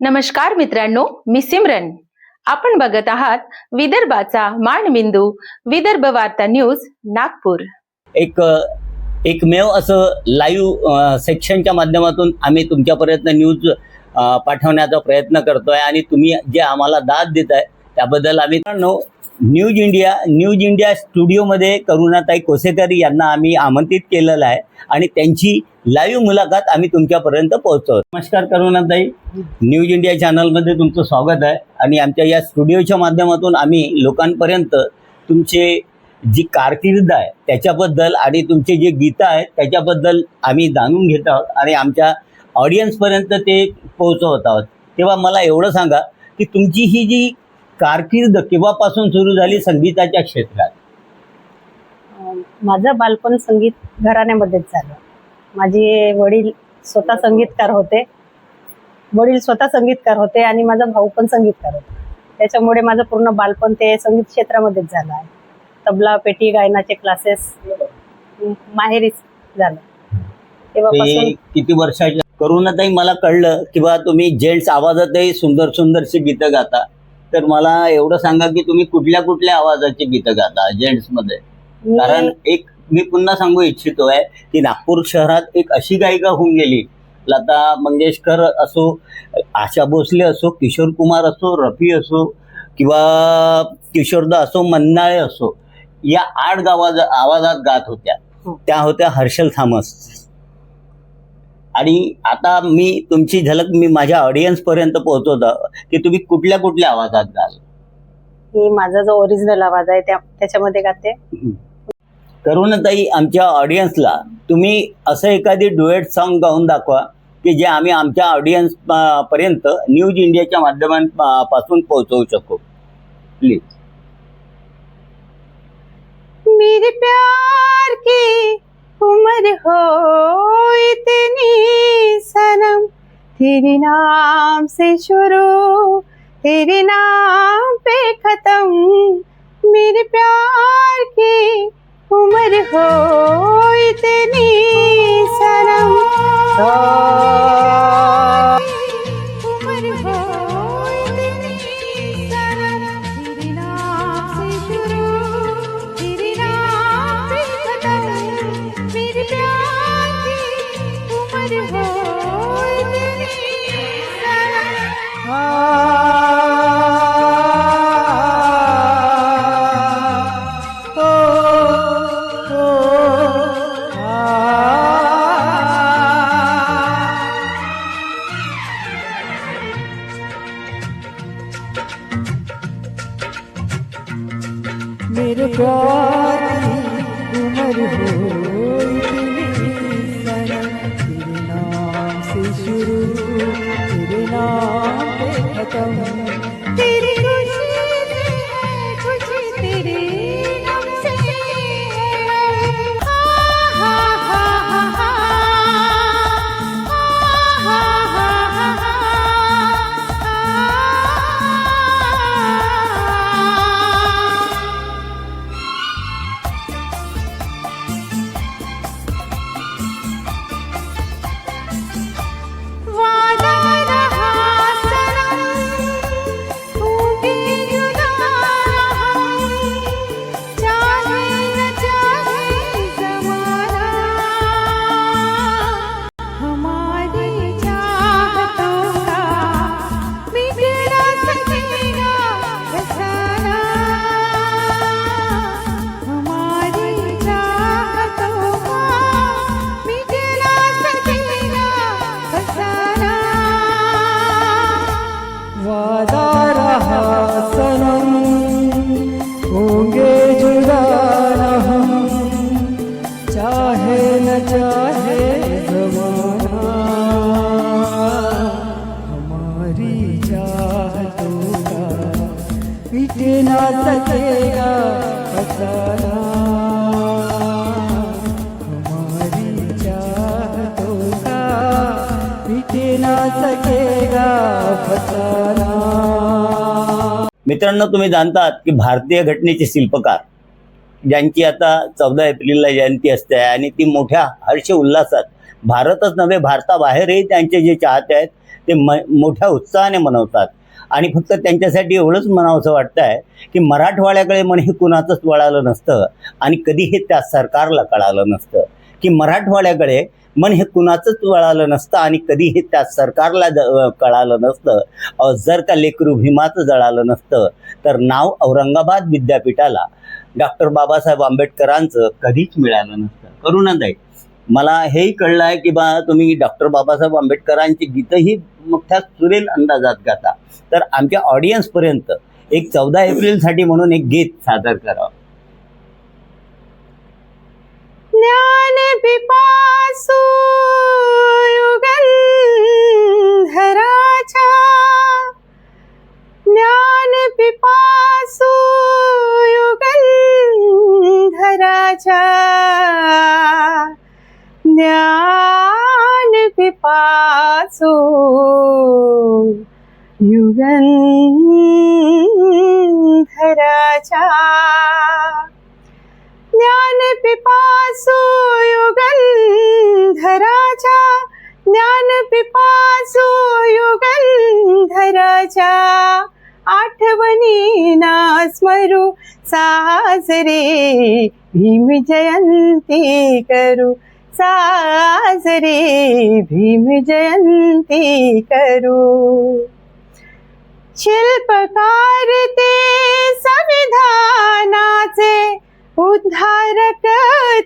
नमस्कार मित्रांनो, मी सिमरन. आपण बघत आहात विदर्भाचा मानबिंदू विदर्भ वार्ता न्यूज नागपूर. एकमेव असं लाईव्ह सेक्शनच्या माध्यमातून आम्ही तुमच्यापर्यंत न्यूज पाठवण्याचा प्रयत्न करतोय आणि तुम्ही जे आम्हाला दाद देताय त्याबद्दल आम्ही न्यूज इंडिया स्टुडिओमध्ये करुणाताई कोसेकर यांना आम्ही आमंत्रित केलेलं आहे आणि त्यांची लाईव्ह मुलाखत आम्ही तुमच्यापर्यंत पोहोचवतो. नमस्कार करुणाताई, न्यूज इंडिया चॅनलमध्ये तुमचं स्वागत आहे आणि आमच्या या स्टुडिओच्या माध्यमातून आम्ही लोकांपर्यंत तुमचे जी कारकीर्द आहे त्याच्याबद्दल आणि तुमचे जे गीतं आहेत त्याच्याबद्दल आम्ही जाणून घेत आहोत आणि आमच्या ऑडियन्सपर्यंत ते पोहोचवत आहोत. तेव्हा मला एवढं सांगा की तुमची ही जी कारकीर्द केव्हापासून सुरू झाली संगीताच्या क्षेत्रात? माझं बालपण संगीत घराण्यामध्येच झालं. माझे वडील स्वतः संगीतकार होते आणि माझा भाऊ पण संगीतकार होता. त्याच्यामुळे माझं पूर्ण बालपण ते संगीत क्षेत्रामध्येच झालं आहे. तबला पेटी गायनाचे क्लासेस माहेरीच झालं. तेव्हापासून किती वर्षाच्या? करुणाताई, मला कळलं किंवा तुम्ही जेंट्स आवाजातही सुंदर सुंदरशी गीतं गाता, तर मला एवढं सांगा की तुम्ही कुठल्या कुठल्या आवाजाची गीतं गाता जेंट्स मध्ये? कारण मी पुन्हा सांगू इच्छितोय की नागपूर शहरात एक अशी गायिका होऊन गेली, लता मंगेशकर असो, आशा भोसले असो, किशोर कुमार असो, रफी असो किंवा किशोरदा असो, मन्नाळे असो, या 8 आवाजात गात होत्या. त्या होत्या हर्षल थॉमस. आणि आता मी तुमची झलक मी माझ्या ऑडियन्स पर्यंत पोहोचवतो की तुम्ही कुठल्या कुठल्या आवाजात गाल. ही माझा जो ओरिजिनल आवाज आहे त्याच्यामध्ये गाते. करुणाताई, आमच्या ऑडियन्सला तुम्ही असं एखादी डुएट सॉन्ग गाऊन दाखवा की जे आम्ही आमच्या ऑडियन्स पर्यंत न्यूज इंडियाच्या माध्यमांपासून पोहोचवू शकू, प्लीज. मेरे प्यार की उम्र हो इतनी सनम, तेरे नाम से शुरू तेरे नाम पे खत्म, मेरे प्यार की उम्र हो इतनी सनम, उम्र हो इतनी सनम, तेरे नाम से शुरू तेरे नाम पे खत्म, मेरे प्यार की उम्र हो इतनी मेरे प्यार की उम्र हो इतनी सनम, तेरे नाम से शुरू तेरे नाम पे खत्म, तेरी खुशी है खुशी तेरे नाम से है, हा हा हा हा ना सकेगा फसाना, हमारी चाहतों का मिट ना सकेगा फसाना. मित्रांनो, तुम्ही जाणतात की भारतीय घटनेचे शिल्पकार ज्यांची आता 14 एप्रिलला जयंती असते आणि ती मोठ्या हर्ष उल्हासात भारतच नव्हे भारताबाहेरही त्यांचे जे चाहते आहेत ते मोठ्या उत्साहाने मनवतात. आणि फक्त त्यांच्यासाठी एवढंच म्हणावंसं वाटतं आहे की मराठवाड्याकडे मन हे कुणाचंच वळालं नसतं आणि कधी हे त्या सरकारला कळालं नसतं, की मराठवाड्याकडे मन हे कुणाचंच वळालं नसतं आणि कधी हे त्या सरकारला कळालं नसतं. जर का लेकरू भीमाचं जळालं नसतं तर नाव औरंगाबाद विद्यापीठाला डॉक्टर बाबासाहेब आंबेडकरांचं कधीच मिळालं नसतं. करुणाताई, मला हेही कळलं आहे की तुम्ही डॉक्टर बाबासाहेब आंबेडकरांची गीतही मोठ्या सुरेल अंदाजात गाता. तर आमच्या ऑडियन्सपर्यंत एक 14 एप्रिलसाठी म्हणून एक गीत सादर करावं. ज्ञान पिपासू युगंधराच्या, ज्ञान पिपासू युगंधराच्या, ज्ञान पिपासू युगंधराच्या, ज्ञान पिपासू युगंधराच्या, ज्ञान पिपासू युगंधराच्या, आठवणीना स्मरू साजरे भीम जयंती करू, साजरे भीम जयंती करू. शिल्पकार ते संविधानाचे, उद्धारक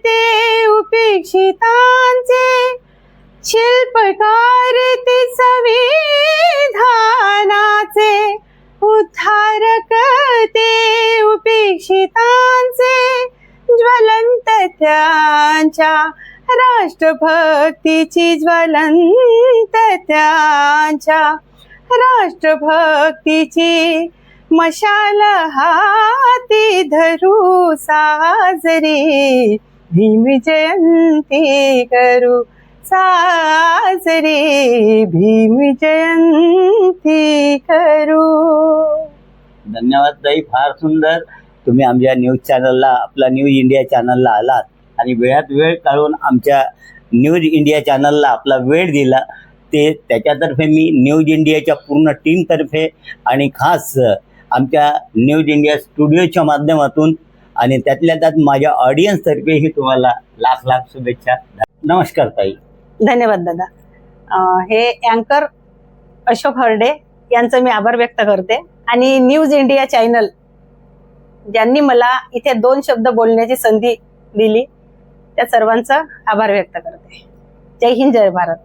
ते उपेक्षितांचे, शिल्पकार ते संविधानाचे, उद्धारक ते उपेक्षितांचे, ज्वलंत त्यांच्या राष्ट्रभक्तीची, ज्वलंत त्यांच्या राष्ट्रभक्तीची मशाल हाती धरू, साजरे भीम जयंती करू, साजरे भीम जयंती करू. धन्यवाद ताई, फार सुंदर. तुम्ही आमच्या न्यूज चॅनलला, आपला न्यूज इंडिया चॅनलला आलात आणि वेळात वेळ काढून आमच्या न्यूज इंडिया चॅनलला आपला वेळ दिला. ते त्याच्यातर्फे मी न्यूज इंडियाच्या पूर्ण टीमतर्फे आणि खास आमच्या न्यूज इंडिया स्टुडिओच्या माध्यमातून आणि त्यातल्या त्यात माझ्या ऑडियन्सतर्फेही तुम्हाला लाख लाख शुभेच्छा. नमस्कार ताई. धन्यवाद दादा. हे अँकर अशोक हरडे यांचं मी आभार व्यक्त करते आणि न्यूज इंडिया चॅनल ज्यांनी मला इथे 2 शब्द बोलण्याची संधी दिली त्या सर्वांचा आभार व्यक्त करते. जय हिंद, जय भारत.